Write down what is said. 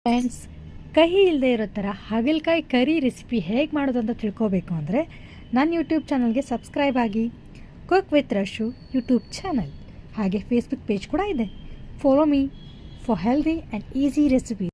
Friends, ಕಹಿ ಇಲ್ಲದೆ ಇರೋ ಥರ ಹಾಗಲಕಾಯಿ ಕರಿ ರೆಸಿಪಿ ಹೇಗೆ ಮಾಡೋದು ಅಂತ ತಿಳ್ಕೋಬೇಕು ಅಂದರೆ ನನ್ನ ಯೂಟ್ಯೂಬ್ ಚಾನಲ್ಗೆ ಸಬ್ಸ್ಕ್ರೈಬ್ ಆಗಿ. Cook with Rashu YouTube channel, ಹಾಗೆ ಫೇಸ್ಬುಕ್ ಪೇಜ್ ಕೂಡ ಇದೆ. Follow me for healthy and easy recipe.